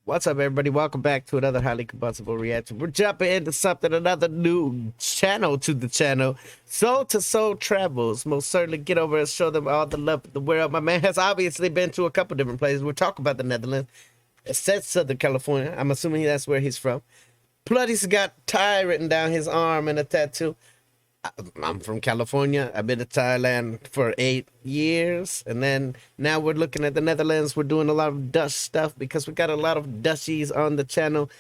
What's up, everybody? Welcome back to another highly combustible reaction. We're jumping into another new channel to the channel. Soul to Soul Travels. Most certainly get over and show them all the love of the world. My man has obviously been to a couple different places. We'll talk about the Netherlands. It says Southern California. I'm assuming that's where he's from. Blood's got Thai written down his arm and a tattoo. I'm from California. I've been to Thailand for 8 years. And then now we're looking at the Netherlands. We're doing a lot of Dutch stuff because we got a lot of Dutchies on the channel.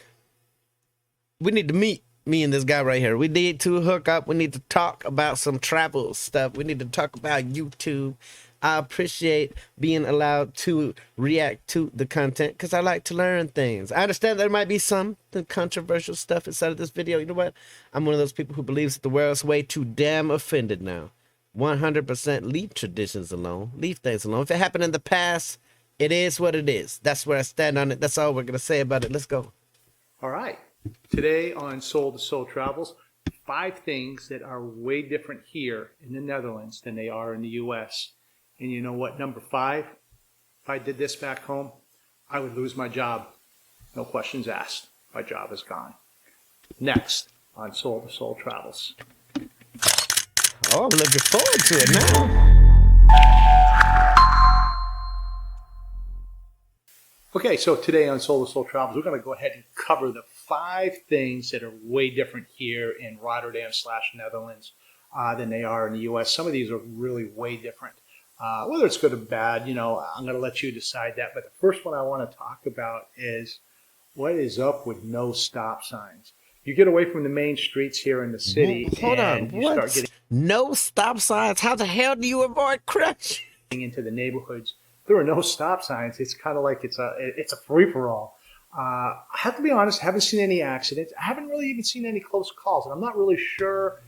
We need to meet me and this guy right here. We need to hook up. We need to talk about some travel stuff. We need to talk about YouTube. I appreciate being allowed to react to the content because I like to learn things. I understand there might be some controversial stuff inside of this video. You know what? I'm one of those people who believes that the world's way too damn offended now. 100% leave traditions alone. Leave things alone. If it happened in the past, it is what it is. That's where I stand on it. That's all we're going to say about it. Let's go. All right. Today on Soul to Soul Travels, 5 things that are way different here in the Netherlands than they are in the U.S. And you know what? Number 5, if I did this back home, I would lose my job. No questions asked. My job is gone. Next on Soul to Soul Travels. Oh, I'm looking forward to it now. Okay, so today on Soul to Soul Travels, we're going to go ahead and cover the 5 things that are way different here in Rotterdam/Netherlands than they are in the U.S. Some of these are really way different. Whether it's good or bad, you know, I'm going to let you decide that. But the first one I want to talk about is what is up with no stop signs. You get away from the main streets here in the city. Hold on, what? Start no stop signs? How the hell do you avoid crashing into the neighborhoods? There are no stop signs. It's kind of like it's a free-for-all. I have to be honest, haven't seen any accidents. I haven't really even seen any close calls, and I'm not really sure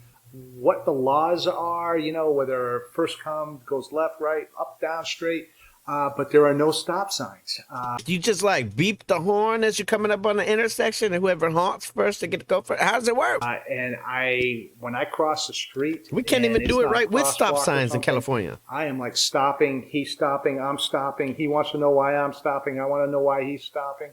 what the laws are, you know, whether first come goes left, right, up, down, straight, but there are no stop signs. You just like beep the horn as you're coming up on the intersection, and whoever honks first to get to go first. How does it work? And when I cross the street, we can't even do it right with stop signs in California. I am like stopping, he's stopping, I'm stopping. He wants to know why I'm stopping. I want to know why he's stopping.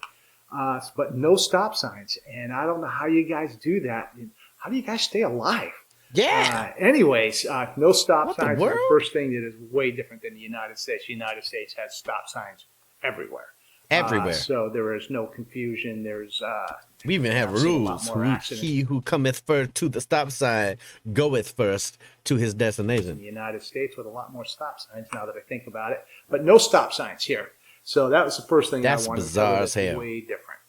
But no stop signs, and I don't know how you guys do that. How do you guys stay alive? Yeah. Anyways, no stop signs. The The first thing that is way different than the United States. The United States has stop signs everywhere. Everywhere. So there is no confusion. There's we even have rules. He who cometh first to the stop sign goeth first to his destination. In the United States with a lot more stop signs now that I think about it. But no stop signs here. So that was the first thing I wanted to tell you. That's bizarre as hell. Way different.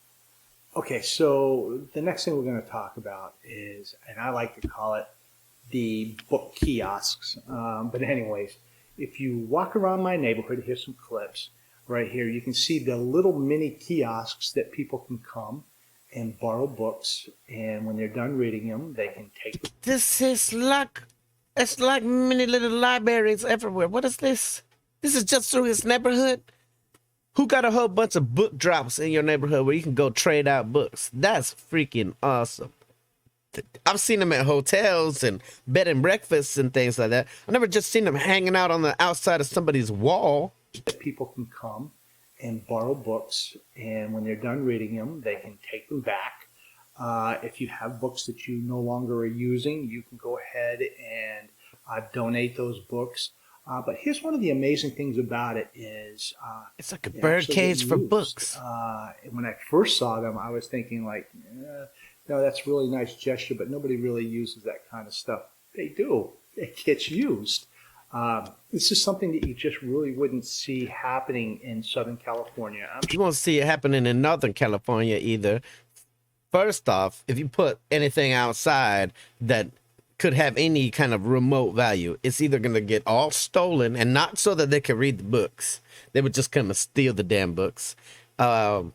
Okay, so the next thing we're going to talk about is, and I like to call it, the book kiosks. But anyways, if you walk around my neighborhood, here's some clips right here. You can see the little mini kiosks that people can come and borrow books, and when they're done reading them, they can take them. This is like, it's like many little libraries everywhere. What is this? This is just through his neighborhood? Who got a whole bunch of book drops in your neighborhood where you can go trade out books? That's freaking awesome. I've seen them at hotels and bed and breakfasts and things like that. I've never just seen them hanging out on the outside of somebody's wall. People can come and borrow books, and when they're done reading them, they can take them back. If you have books that you no longer are using, you can go ahead and donate those books. But here's one of the amazing things about it is it's like a bird cage for books. When I first saw them, I was thinking like, no, that's a really nice gesture, but nobody really uses that kind of stuff. They do. It gets used. This is something that you just really wouldn't see happening in Southern California. You won't see it happening in Northern California either. First off, if you put anything outside that could have any kind of remote value, it's either going to get all stolen, and not so that they can read the books. They would just come and steal the damn books. Yeah,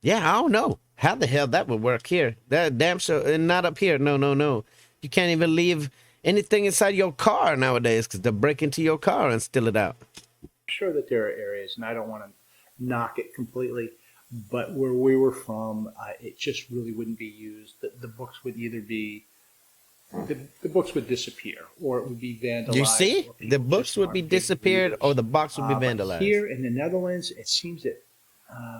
I don't know how the hell that would work here. That damn sure, and not up here. No. You can't even leave anything inside your car nowadays because they'll break into your car and steal it out. I'm sure that there are areas, and I don't want to knock it completely, but where we were from, it just really wouldn't be used. The books would either be the books would disappear, or it would be vandalized. You see, the books would be disappeared, or the box would be vandalized. Here in the Netherlands, it seems that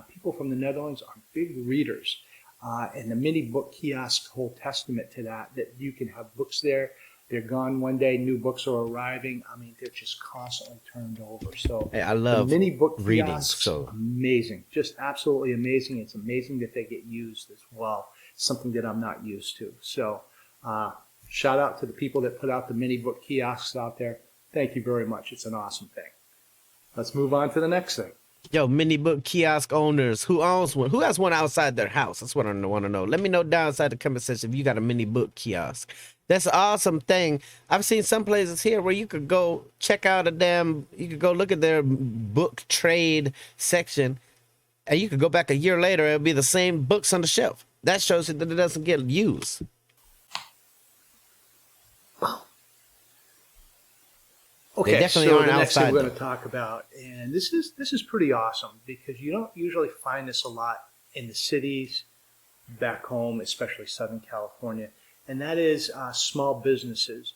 people from the Netherlands are big readers. And the mini book kiosks hold testament to that you can have books there. They're gone one day, new books are arriving. I mean, they're just constantly turned over. So hey, I love the mini book reading. kiosks, So amazing, just absolutely amazing. It's amazing that they get used as well. Something that I'm not used to. So shout out to the people that put out the mini book kiosks out there. Thank you very much. It's an awesome thing. Let's move on to the next thing. yo, mini book kiosk owners, who owns one? Who has one outside their house? That's what I want to know. Let me know down inside the comment section if you got a mini book kiosk. That's an awesome thing. I've seen some places here where you could go check out you could go look at their book trade section, and you could go back a year later, it'll be the same books on the shelf. That shows you that it doesn't get used. Okay, so the next thing we're going to talk about, and this is pretty awesome because you don't usually find this a lot in the cities back home, especially Southern California, and that is small businesses.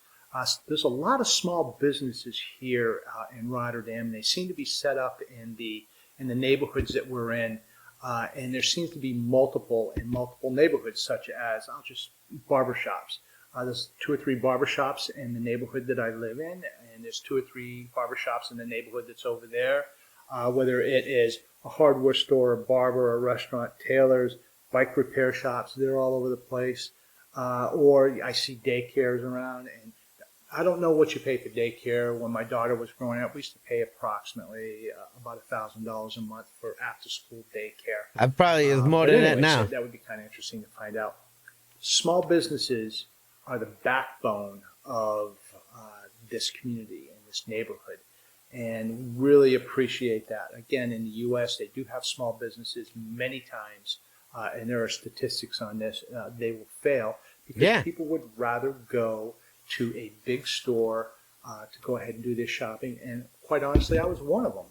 There's a lot of small businesses here in Rotterdam. They seem to be set up in the neighborhoods that we're in, and there seems to be multiple neighborhoods, such as barbershops. There's 2 or 3 barbershops in the neighborhood that I live in, and there's 2 or 3 barbershops in the neighborhood that's over there. Whether it is a hardware store, a barber, a restaurant, tailors, bike repair shops, they're all over the place. Or I see daycares around, and I don't know what you pay for daycare. When my daughter was growing up, we used to pay approximately about $1,000 a month for after-school daycare. I probably is more than that now. So that would be kind of interesting to find out. Small businesses are the backbone of this community and this neighborhood, and really appreciate that. Again, in the U.S., they do have small businesses many times, and there are statistics on this. They will fail because people would rather go to a big store to go ahead and do their shopping. And quite honestly, I was one of them.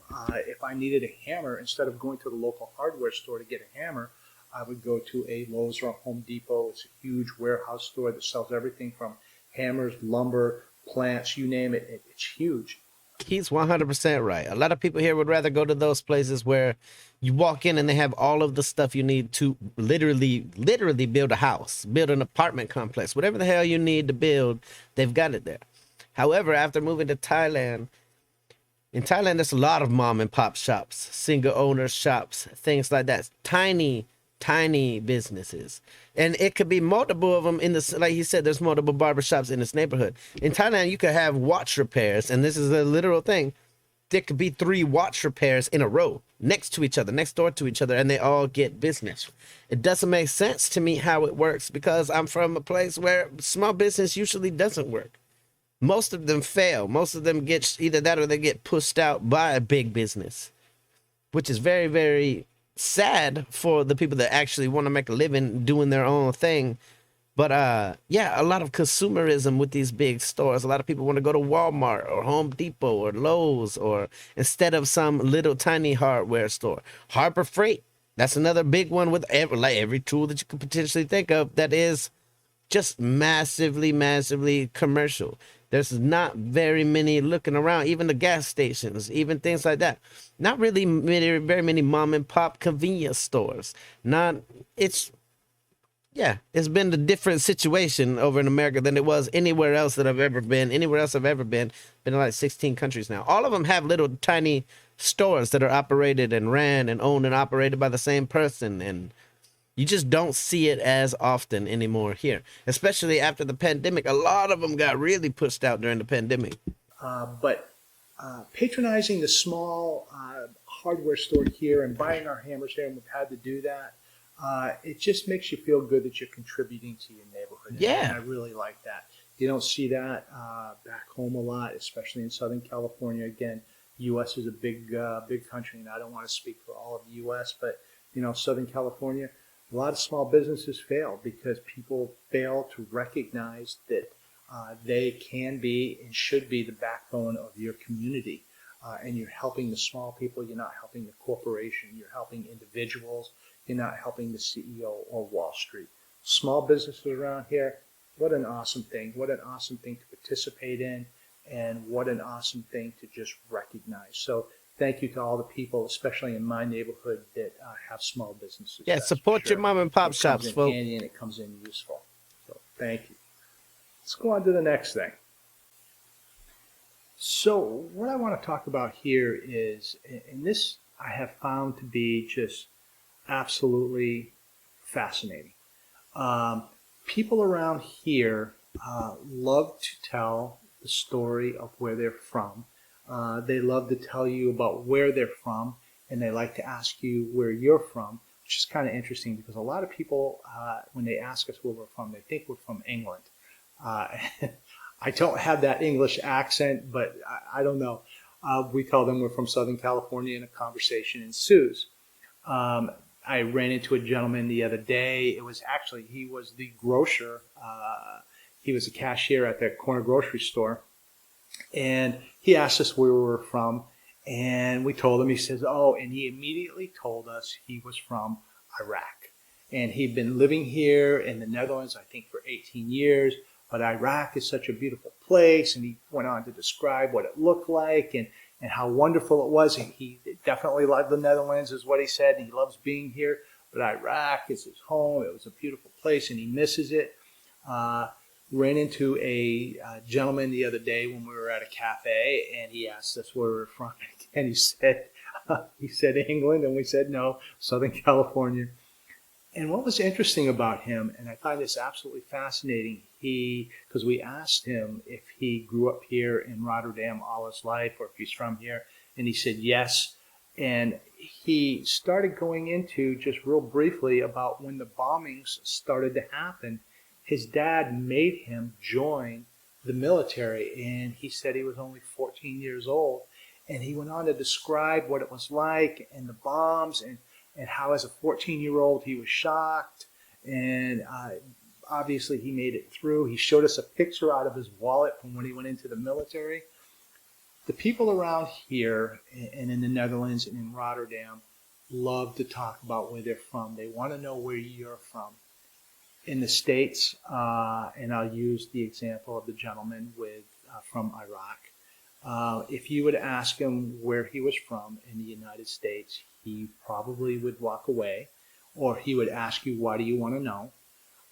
If I needed a hammer, instead of going to the local hardware store to get a hammer, I would go to a Lowe's or a Home Depot. It's a huge warehouse store that sells everything from hammers, lumber, plants, you name it. It's huge. He's 100% right. A lot of people here would rather go to those places where you walk in and they have all of the stuff you need to literally build a house, build an apartment complex, whatever the hell you need to build, they've got it there. However, after moving to Thailand, in Thailand, there's a lot of mom and pop shops, single owner shops, things like that. Tiny businesses, and it could be multiple of them in this. Like he said, there's multiple barbershops in this neighborhood. In Thailand, you could have watch repairs, and this is a literal thing. There could be 3 watch repairs in a row next to each other, next door to each other, and they all get business. It doesn't make sense to me how it works because I'm from a place where small business usually doesn't work. Most of them fail. Most of them get either that or they get pushed out by a big business, which is very, very sad for the people that actually want to make a living doing their own thing. But yeah, a lot of consumerism with these big stores. A lot of people want to go to Walmart or Home Depot or Lowe's, or instead of some little tiny hardware store. Harbor Freight, that's another big one with every tool that you could potentially think of that is just massively commercial. There's not very many looking around, even the gas stations, even things like that. Not really very many mom and pop convenience stores. It's been a different situation over in America than it was anywhere else that I've ever been. Anywhere else I've ever been in like 16 countries now. All of them have little tiny stores that are operated and ran and owned and operated by the same person, and you just don't see it as often anymore here, especially after the pandemic. A lot of them got really pushed out during the pandemic. But patronizing the small hardware store here and buying our hammers here, and we've had to do that, it just makes you feel good that you're contributing to your neighborhood. Yeah. And I really like that. You don't see that back home a lot, especially in Southern California. Again, U.S. is a big country, and I don't want to speak for all of the U.S., but, Southern California, a lot of small businesses fail because people fail to recognize that they can be and should be the backbone of your community. And you're helping the small people. You're not helping the corporation. You're helping individuals. You're not helping the CEO or Wall Street. Small businesses around here, what an awesome thing. What an awesome thing to participate in, and what an awesome thing to just recognize. So thank you to all the people, especially in my neighborhood, that have small businesses. Yeah, support your mom and pop shops, folks. It comes in handy and it comes in useful. So thank you. Let's go on to the next thing. So what I want to talk about here is, and this I have found to be just absolutely fascinating. People around here love to tell the story of where they're from. They love to tell you about where they're from, and they like to ask you where you're from, which is kind of interesting because a lot of people, when they ask us where we're from, they think we're from England. I don't have that English accent, but I don't know. We tell them we're from Southern California, and a conversation ensues. I ran into a gentleman the other day. He was the grocer. He was a cashier at the corner grocery store. And he asked us where we were from. And we told him, he says, oh, and he immediately told us he was from Iraq. And he'd been living here in the Netherlands, I think, for 18 years. But Iraq is such a beautiful place. And he went on to describe what it looked like and how wonderful it was. And he definitely loved the Netherlands, is what he said. And he loves being here. But Iraq is his home. It was a beautiful place, and he misses it. Ran into a gentleman the other day when we were at a cafe, and he asked us where we were from. And he said England, and we said no, Southern California. And what was interesting about him, and I find this absolutely fascinating, because we asked him if he grew up here in Rotterdam all his life, or if he's from here, and he said yes. And he started going into, just real briefly, about when the bombings started to happen. His dad made him join the military, and he said he was only 14 years old. And he went on to describe what it was like, and the bombs, and how as a 14-year-old he was shocked. And obviously he made it through. He showed us a picture out of his wallet from when he went into the military. The people around here and in the Netherlands and in Rotterdam love to talk about where they're from. They want to know where you're from. In the States, and I'll use the example of the gentleman from Iraq. If you would ask him where he was from in the United States, he probably would walk away, or he would ask you, why do you want to know?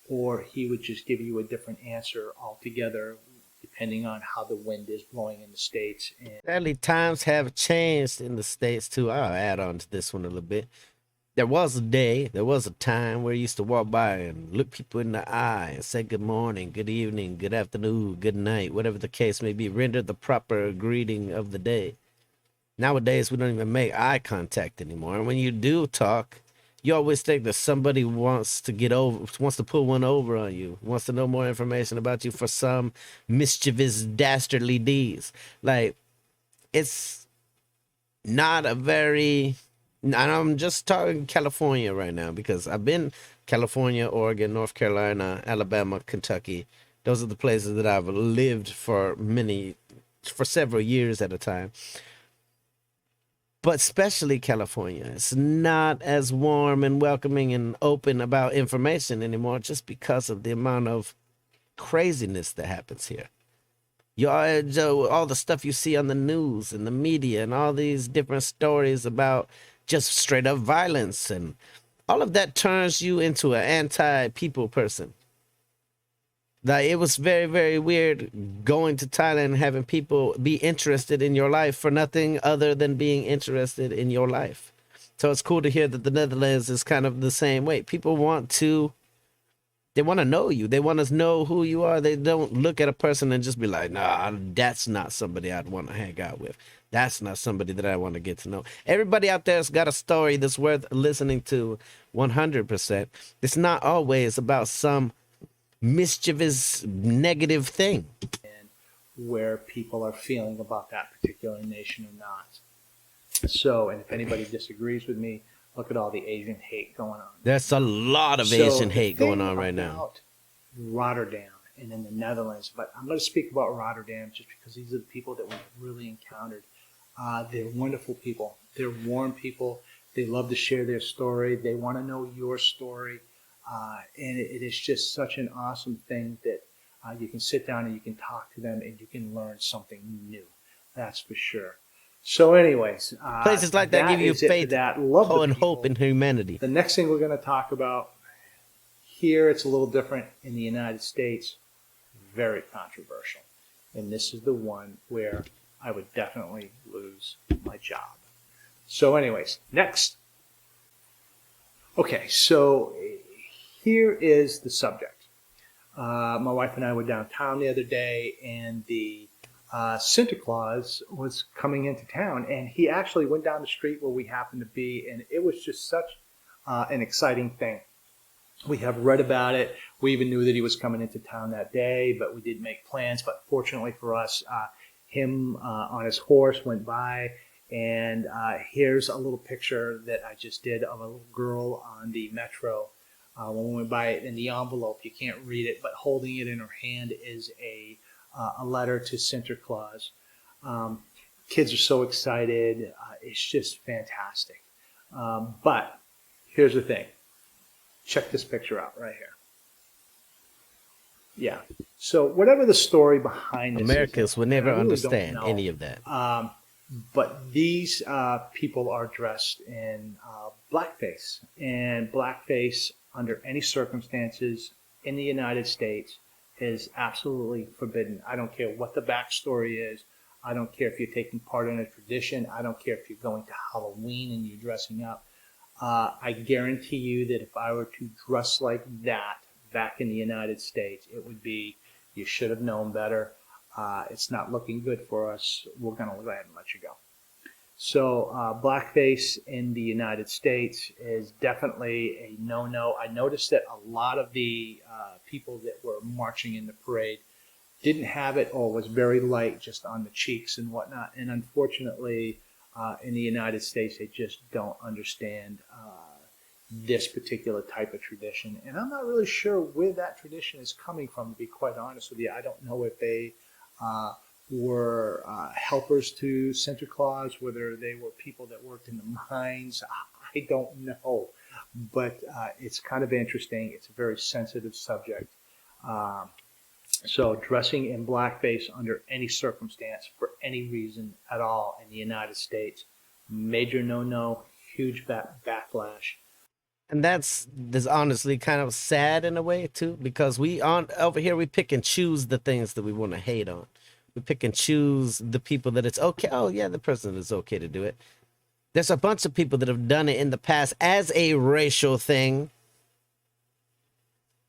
Or he would just give you a different answer altogether, depending on how the wind is blowing in the States. Sadly, times have changed in the States too. I'll add on to this one a little bit. There was a time where you used to walk by and look people in the eye and say good morning, good evening, good afternoon, good night, whatever the case may be, render the proper greeting of the day. Nowadays, we don't even make eye contact anymore. And when you do talk, you always think that somebody wants to pull one over on you, wants to know more information about you for some mischievous, dastardly deeds. Like, it's not a very... And I'm just talking California right now because I've been California, Oregon, North Carolina, Alabama, Kentucky. Those are the places that I've lived for several years at a time. But especially California, it's not as warm and welcoming and open about information anymore just because of the amount of craziness that happens here. All the stuff you see on the news and the media and all these different stories about just straight up violence, and all of that turns you into an anti-people person. Like, it was very, very weird going to Thailand and having people be interested in your life for nothing other than being interested in your life. So it's cool to hear that the Netherlands is kind of the same way. People want to know you. They want to know who you are. They don't look at a person and just be like, nah, that's not somebody I'd want to hang out with. That's not somebody that I want to get to know. Everybody out there's got a story that's worth listening to 100%. It's not always about some mischievous negative thing. And where people are feeling about that particular nation or not. So, and if anybody disagrees with me, look at all the Asian hate going on. There's a lot of Asian hate going on right now. Rotterdam and in the Netherlands, but I'm going to speak about Rotterdam just because these are the people that we've really encountered. They're wonderful people. They're warm people. They love to share their story. They want to know your story. And it is just such an awesome thing that you can sit down and you can talk to them and you can learn something new. That's for sure. So anyways, places like that give you faith and hope in humanity. The next thing we're going to talk about here, it's a little different in the United States, very controversial. And this is the one where I would definitely lose my job. So anyways, next. Okay, so here is the subject. My wife and I were downtown the other day, and the Santa Claus was coming into town, and he actually went down the street where we happened to be, and it was just such an exciting thing. We have read about it. We even knew that he was coming into town that day, but we didn't make plans. But fortunately for us, him on his horse went by, and here's a little picture that I just did of a little girl on the metro. When we went by it in the envelope, you can't read it, but holding it in her hand is a letter to Santa Claus. Kids are so excited. It's just fantastic. But here's the thing. Check this picture out right here. Yeah. So whatever the story behind this Americans would never understand any of that. But these people are dressed in blackface. And blackface, under any circumstances in the United States, is absolutely forbidden. I don't care what the backstory is. I don't care if you're taking part in a tradition. I don't care if you're going to Halloween and you're dressing up. I guarantee you that if I were to dress like that back in the United States, it would be, you should have known better. It's not looking good for us. We're going to go ahead and let you go. So blackface in the United States is definitely a no-no. I noticed that a lot of the people that were marching in the parade didn't have it, or was very light just on the cheeks and whatnot. And unfortunately, in the United States, they just don't understand this particular type of tradition. And I'm not really sure where that tradition is coming from, to be quite honest with you. I don't know if they were helpers to Santa Claus, whether they were people that worked in the mines. I don't know. But it's kind of interesting. It's a very sensitive subject. So dressing in blackface under any circumstance, for any reason at all in the United States, major no-no, huge backlash. And that's honestly kind of sad in a way too, because over here we pick and choose the things that we want to hate on. We pick and choose the people that it's okay. Oh yeah, the person is okay to do it. There's a bunch of people that have done it in the past as a racial thing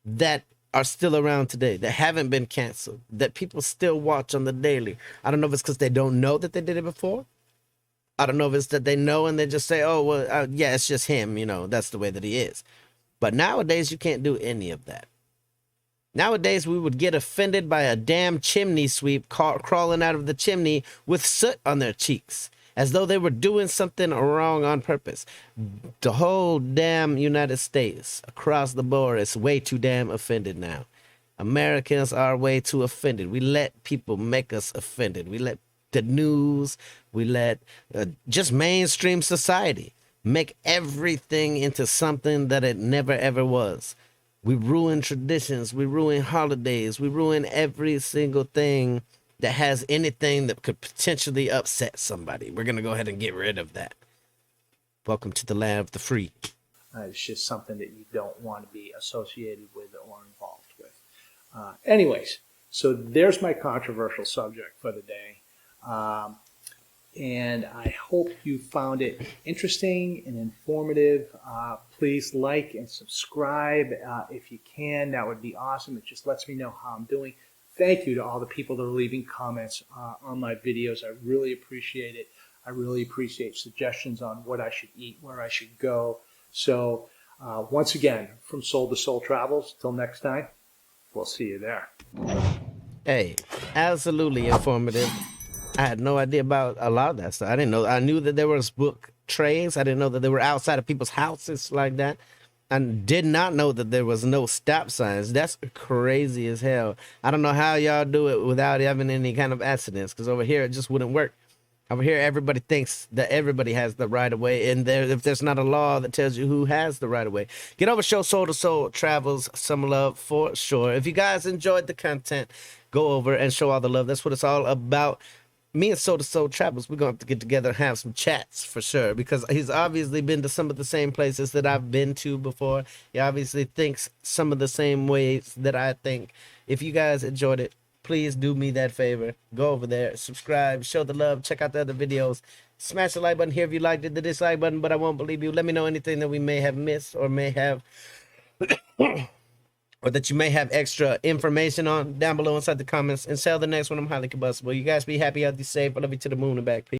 that are still around today, that haven't been canceled, that people still watch on the daily. I don't know if it's because they don't know that they did it before. I don't know if it's that they know and they just say, oh, well, yeah, it's just him. You know, that's the way that he is. But nowadays, you can't do any of that. Nowadays, we would get offended by a damn chimney sweep crawling out of the chimney with soot on their cheeks, as though they were doing something wrong on purpose. The whole damn United States, across the board, is way too damn offended now. Americans are way too offended. We let people make us offended. We let the news, we let just mainstream society make everything into something that it never ever was. We ruin traditions, we ruin holidays, we ruin every single thing that has anything that could potentially upset somebody. We're gonna go ahead and get rid of that. Welcome to the land of the free. It's just something that you don't want to be associated with or involved with. Anyways, so there's my controversial subject for the day. And I hope you found it interesting and informative. Please like and subscribe if you can. That would be awesome. It just lets me know how I'm doing. Thank you to all the people that are leaving comments on my videos. I really appreciate it. I really appreciate suggestions on what I should eat, where I should go. So once again, from Soul to Soul Travels, till next time, we'll see you there. Hey, absolutely informative. I had no idea about a lot of that stuff. I didn't know. I knew that there was book trays. I didn't know that they were outside of people's houses like that. I did not know that there was no stop signs. That's crazy as hell. I don't know how y'all do it without having any kind of accidents, because over here it just wouldn't work. Over here, everybody thinks that everybody has the right of way, and if there's not a law that tells you who has the right of way. Get over, show Soul to Soul Travels some love for sure. If you guys enjoyed the content, go over and show all the love. That's what it's all about. me and Soul to Soul Travels, we're going to have to get together and have some chats for sure, because he's obviously been to some of the same places that I've been to before. He obviously thinks some of the same ways that I think. If you guys enjoyed it, please do me that favor. Go over there, subscribe, show the love, check out the other videos. Smash the like button here if you liked it, the dislike button, but I won't believe you. Let me know anything that we may have missed or may have... or that you may have extra information on down below inside the comments. And until the next one, I'm highly combustible. You guys be happy, healthy, safe. I love you to the moon and back. Peace.